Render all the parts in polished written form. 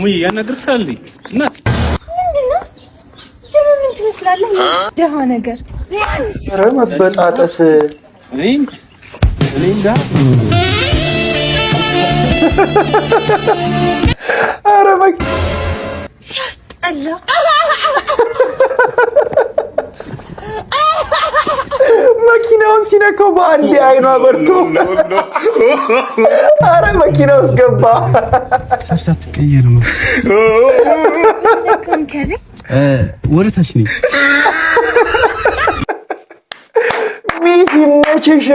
ሙይ ያናግርሻል እና ምንድነው ምን ትመስላለህ? ደሃ ነገር ኧረ መበጣጠስ እኔ እንጃ። ኧረ በቃ ሲያስጠላ መኪናውን ሲነካው በአንዴ አይኗ በርቶ ኧረ መኪና ውስጥ ገባ። ሳትቀየር ነው ከዚህ ወደ ታች ነኝ። ሚት ይመችሽ።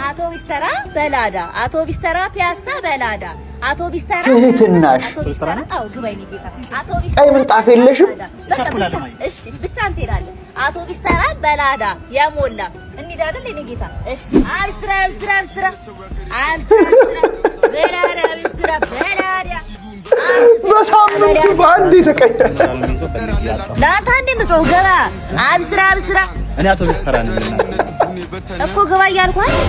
አውቶቢስ ተራ በላዳ፣ አውቶቢስ ተራ ፒያሳ በላዳ፣ አውቶቢስ ተራ ትህትናሽ። አው ግባይ ነው ጌታ። አውቶቢስ ቀይ ምንጣፍ የለሽም? እሺ ብቻ አንተ ሄዳለህ። አውቶቢስ ተራ በላዳ የሞላ እንሂድ አይደል የኔ ጌታ? እሺ አብስትራ አብስትራ አብስትራ አብስትራ በላዳ አብስትራ በላዳ በሳምንቱ በአንዴ ተቀየረ። ለአንተ አንዴ ምጮህ ገባ። አብስትራ አብስትራ እኔ አውቶቢስ ተራ ነኝ እኮ ገባ እያልኩ አይደል?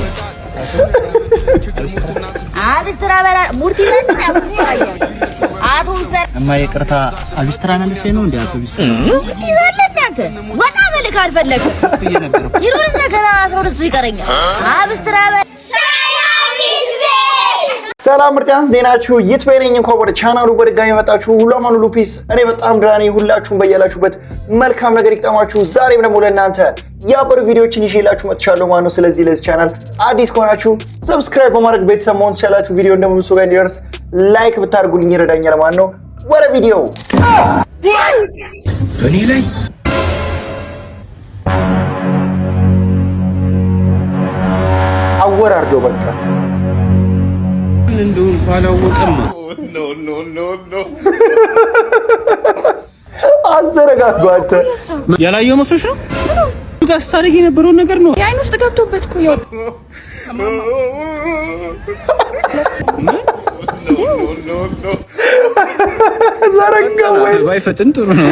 አብስትራ በላ ሙርቲ ነኝ አውቶቢስ ተራ እማ ይቅርታ አብስትራ ነሽ ነው እንዴ? አውቶቢስ ተራ ይዘለኝ አንተ ወጣ መልክ አልፈለግም ይሉን እዛ ገና 12 ይቀረኛል። አብስትራ ሰላም ምርጥያንስ ዴናችሁ ይትበይነኝ እንኳን ወደ ቻናሉ በድጋሚ መጣችሁ። ሁሉ አማኑ ሉፒስ እኔ በጣም ደህና ነኝ። ሁላችሁም በያላችሁበት መልካም ነገር ይቅጠማችሁ። ዛሬም ደግሞ ለእናንተ ያበሩ ቪዲዮዎችን ይዤላችሁ መጥቻለሁ ማለት ነው። ስለዚህ ለዚህ ቻናል አዲስ ከሆናችሁ ሰብስክራይብ በማድረግ ቤተሰብ መሆን ትችላላችሁ። ቪዲዮ እንደምንሱ ጋር እንዲደርስ ላይክ ብታደርጉልኝ ይረዳኛል ማለት ነው። ወደ ቪዲዮ እኔ ላይ አወራርዶ በቃ እንደው እንኳን አላወቀማ ኖ አዘረጋጓት። ያላየው መስሎሽ ነው? ጋር ስታደርጊ የነበረውን ነገር ነው። የአይን ውስጥ ገብቶበት እኮ ያው ዘረጋው ወይ ባይፈጥን ጥሩ ነው።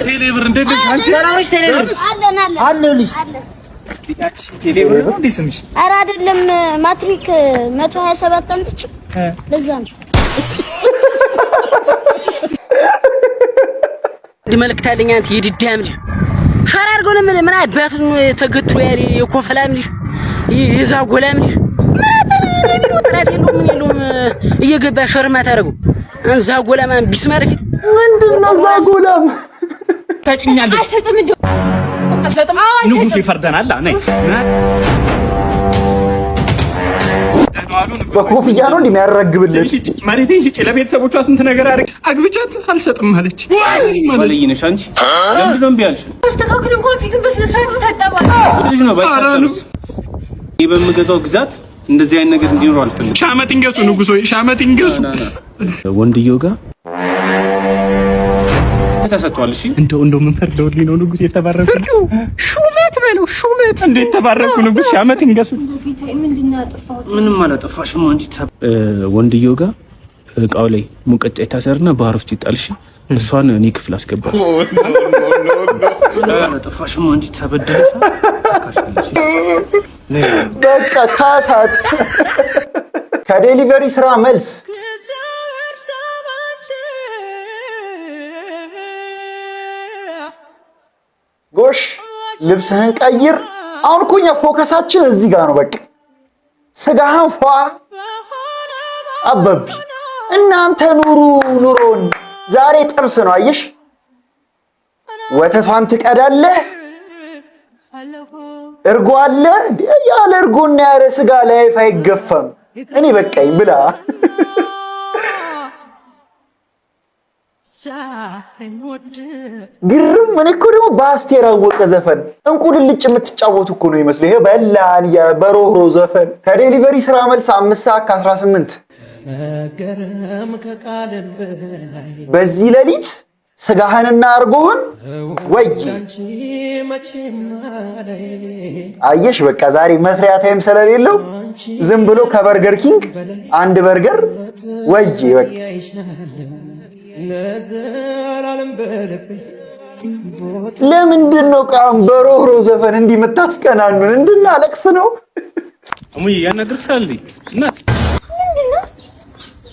ቴሌብር እንዴት ነሽ አንቺ? ሰላምሽ ቴሌብር አለልሽ ቴሌብር ነው እንዴ ስምሽ? ኧረ አይደለም ማትሪክ 127 አንጥቼ ለዛ ነው። መልእክት አለኝ። አንተ የድዳም ልጅ ሸራ አድርገው ለምን ምን አባቱን ተገትሮ ያለ የኮፈላም ልጅ የዛጎላም ልጅ ምን ወጥራት የለውም እየገባ ሸርማ ታደርገው አንዛጎላም ቢስማር ፊት ምንድነው ዛጎላም ታጭኛለሽ? አልሰጥም ንጉስ ይፈርደናል። ነይ በኮፍያ ነው እንደሚያረግብልን። ማለቴን ሽጭ ለቤተሰቦቿ ስንት ነገር አድርግ አግብቻት አልሰጥም አለች። ማለኝ ነሽ አንቺ ለምንድን ነው እምቢ አልሽ? አስተካክሉ እንኳን ፊቱን በስነ ስርዓት ታጠባል ልጅ ነው ባይታጠብስ በምገዛው ግዛት እንደዚህ አይነት ነገር እንዲኖር አልፈልግም። ሻመት እንገሱ ንጉስ ወይ ሻመት እንገሱ ወንድየው ጋር ተሰጥቷል። እሺ እንደው ምን ፈርደውልኝ ነው ንጉስ የተባረኩ ሹመት በለው ሹመት እንዴት ተባረኩ ንጉስ ሻመት እንገሱት። ምንም አላጠፋሽም አንቺ። ወንድየው ጋር እቃው ላይ ሙቀጫ ይታሰርና ባህር ውስጥ ይጣልሽ። እሷን እኔ ክፍል አስገባል። አላጠፋሽም አንቺ ተበደለሽ። በቃ ካሳት ከዴሊቨሪ ስራ መልስ ጎሽ ልብስህን ቀይር። አሁን እኮ እኛ ፎከሳችን እዚህ ጋር ነው። በቃ ስጋህን ፏ አበቢ። እናንተ ኑሮን ዛሬ ጥብስ ነው። አየሽ ወተቷን ትቀዳለህ። እርጎ አለ። ያለ እርጎና ያለ ስጋ ላይፍ አይገፋም። እኔ በቃኝ ብላ ግርም። እኔ እኮ ደግሞ በአስቴር አወቀ ዘፈን እንቁልልጭ የምትጫወቱ እኮ ነው ይመስል። ይሄ በላን በሮሮ ዘፈን ከዴሊቨሪ ስራ መልስ 5 ሰዓት ከ18 በዚህ ሌሊት ስጋህንና አርጎህን ወይ አየሽ። በቃ ዛሬ መስሪያ ታይም ስለሌለው ዝም ብሎ ከበርገር ኪንግ አንድ በርገር ወይ በቃ ለዘላለም በልቤ ለምንድን ነው ቃም በሮሮ ዘፈን እንዲህ የምታስቀናኑን? እንድናለቅስ ነው? እሙዬ ያናግርሻል እናት ምንድነው?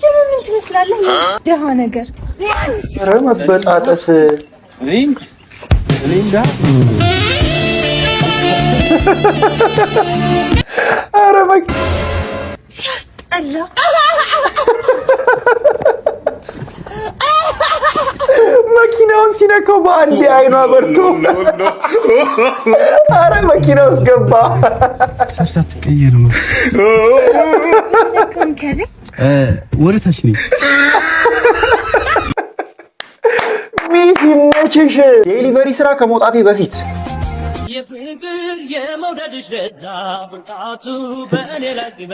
ደግሞ ምን ትመስላለህ? ደሃ ነገር ኧረ መበጣጠስ እኔ እንዳ ኧረ በቃ ሲያስጠላ መኪናውን ሲነካው በአንዴ አይኗ በርቶ ኧረ መኪና ውስጥ ገባ። ሳትቀየር ነው ወደታች ነኝ። ሚት ይመችሽ። ዴሊቨሪ ስራ ከመውጣቴ በፊት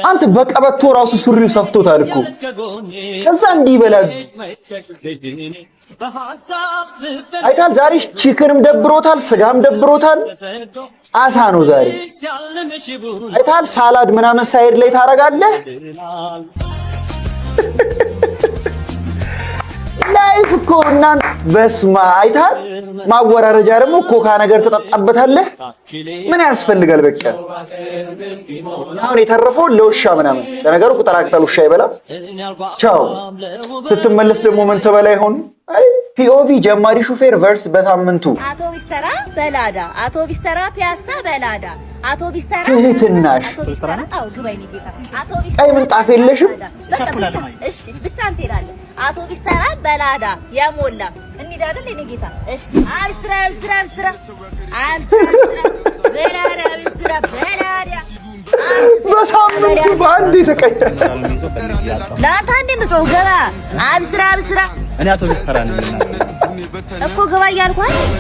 አንተ በቀበቶ ራሱ ሱሪው ሰፍቶታል እኮ ከዛ እንዲህ ይበላል። አይታል ዛሬ ቺክንም ደብሮታል፣ ስጋም ደብሮታል። አሳ ነው ዛሬ። አይታል ሳላድ ምናምን ሳይድ ላይ ታረጋለህ። ላይፍ እኮ እናንተ በስማ አይታል። ማወራረጃ ደግሞ ኮካ ነገር ተጠጣበታለህ። ምን ያስፈልጋል? በቃ አሁን የተረፈው ለውሻ ምናምን። ለነገሩ ቁጠራቅጠል ውሻ ይበላል። ቻው። ስትመለስ ደግሞ ምን ትበላ ይሆን? አይ ፒኦቪ ጀማሪ ሹፌር ቨርስ በሳምንቱ አውቶቢስ ተራ በላዳ፣ አውቶቢስ ተራ ፒያሳ በላዳ፣ አውቶቢስ ተራ ትህትናሽ። አው ግባይ ነው ጌታ። አውቶቢስ ቀይ ምንጣፍ የለሽም? እሺ ብቻ አንተ ሄዳለህ። አውቶቢስ ተራ በላዳ የሞላ እንሂድ አይደል የኔ ጌታ? እሺ አብስትራ አብስትራ አብስትራ አብስትራ በላዳ አብስትራ በላዳ በሳምንቱ በአንዴ ተቀየረ። ለአንተ አንዴ ምጮህ ገባ። አብስትራ አብስትራ እኔ አውቶቢስ ተራ ነኝ እኮ ገባ እያልኩህ አይደል?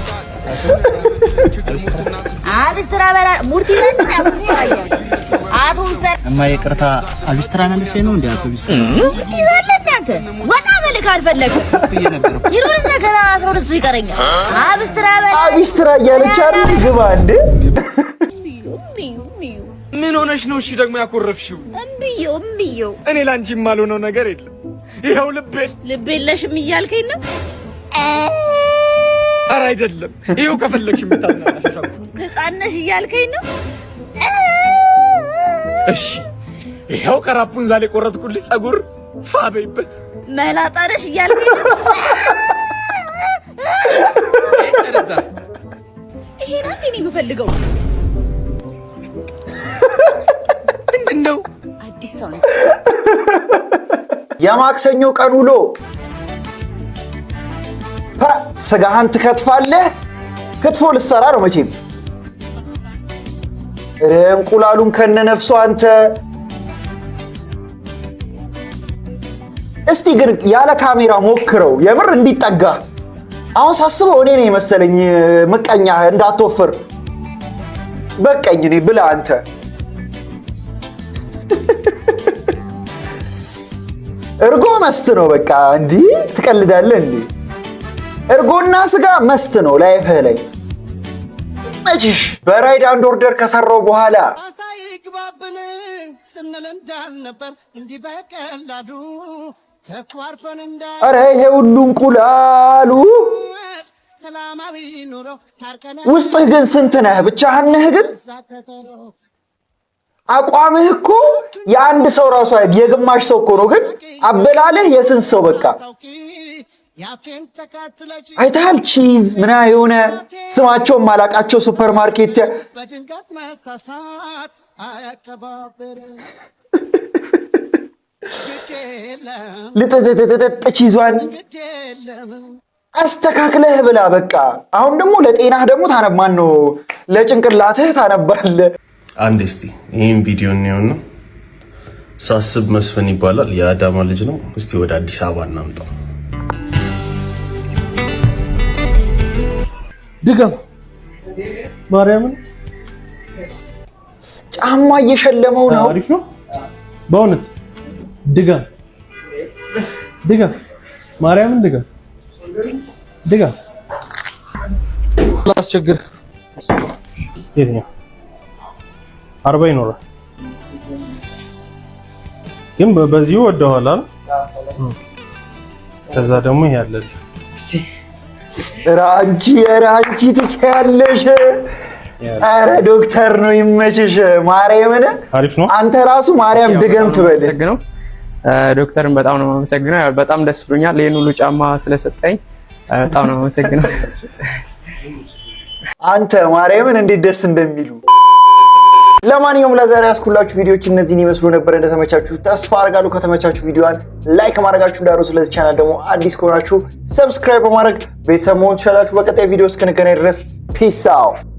አብስትራ በላ ሙርቲ ነኝ አውቶቢስ ተራ እማ ይቅርታ አብስትራ ነልሽ ነው እንዴ? አውቶቢስ ተራ ይዛለህ አንተ ወጣ መልክ አልፈለግም ይሩን ዘገና 12 ይቀረኛል። አብስትራ በላ አብስትራ እያለች አይደል? ግባ እንዴ ምን ሆነሽ ነው? እሺ ደግሞ ያኮረፍሽው? እምቢዮ እኔ ላንቺ የማልሆነው ነገር የለም። ይኸው ልቤ የለሽም እያልከኝ ነው? ኧረ አይደለም። ይኸው ከፈለግሽ የምታዝናናሽ ሕፃን ነሽ እያልከኝ ነው? እሺ ይኸው ከራፑን ዛሬ ቆረጥኩልሽ ፀጉር ፋበይበት። መላጣ ነሽ እያልከኝ ነው? ይሄ ነው እኔ የምፈልገው። ምንድነው? አዲስ ሰው የማክሰኞ ቀን ውሎ ስጋህን ትከትፋለህ። ክትፎ ልትሰራ ነው መቼም። እንቁላሉን ከነነፍሱ አንተ። እስቲ ግን ያለ ካሜራ ሞክረው የምር እንዲጠጋ። አሁን ሳስበው እኔ ነኝ መሰለኝ ምቀኛ እንዳትወፍር በቀኝ እኔ ብላ አንተ እርጎ መስት ነው በቃ። እንዲህ ትቀልዳለህ እንዴ? እርጎና ስጋ መስት ነው ላይፍህ ላይ መችሽ። በራይድ አንድ ኦርደር ከሰራው በኋላ ሳይግባብን ስንል እንዳልነበር እንዲህ በቀላሉ ተኳርፈን ኧረ ይሄ ሁሉ እንቁላሉ ሰላማዊ ኑሮ ታርቀና ውስጥህ ግን ስንት ነህ? ብቻህን ነህ? ግን አቋምህ እኮ የአንድ ሰው ራሱ የግማሽ ሰው እኮ ነው። ግን አበላለህ የስንት ሰው በቃ አይተሃል? ቺዝ ምና የሆነ ስማቸውን ማላቃቸው ሱፐርማርኬት በድንገት መሳሳት አያከባበር ልጥጥጥጥ ቺዟን አስተካክለህ ብላ በቃ። አሁን ደግሞ ለጤናህ ደግሞ ታነባን ነው ለጭንቅላትህ ታነባለህ። አንዴ እስቲ ይሄን ቪዲዮ እናየውና ሳስብ መስፍን ይባላል፣ የአዳማ ልጅ ነው። እስቲ ወደ አዲስ አበባ እናምጣው። ድገም ማርያምን። ጫማ እየሸለመው ነው። አሪፍ ነው በእውነት። ድገም ማርያምን ድገም። ላስቸግር። የትኛው 40 ይኖራል ግን በዚህ ወደኋላ ከዛ ደግሞ ይሄ አለ ራንቺ ትቻለሽ። አረ ዶክተር ነው ይመችሽ። ማርያምን አሪፍ ነው። አንተ ራሱ ማርያም ድገም ትበል። ዶክተርን በጣም ነው የማመሰግነው። በጣም ደስ ብሎኛል ይሄን ሁሉ ጫማ ስለሰጠኝ በጣም ነው የማመሰግነው። አንተ ማርያምን እንዴት ደስ እንደሚሉ። ለማንኛውም ለዛሬ ያስኩላችሁ ቪዲዮዎች እነዚህን ይመስሉ ነበር። እንደተመቻችሁ ተስፋ አደርጋለሁ። ከተመቻችሁ ቪዲዮዋን ላይክ ማድረጋችሁ እንዳትረሱ። ለዚህ ቻናል ደግሞ አዲስ ከሆናችሁ ሰብስክራይብ በማድረግ ቤተሰብ መሆን ትችላላችሁ። በቀጣይ ቪዲዮ እስክንገናኝ ድረስ ፒስ አውት።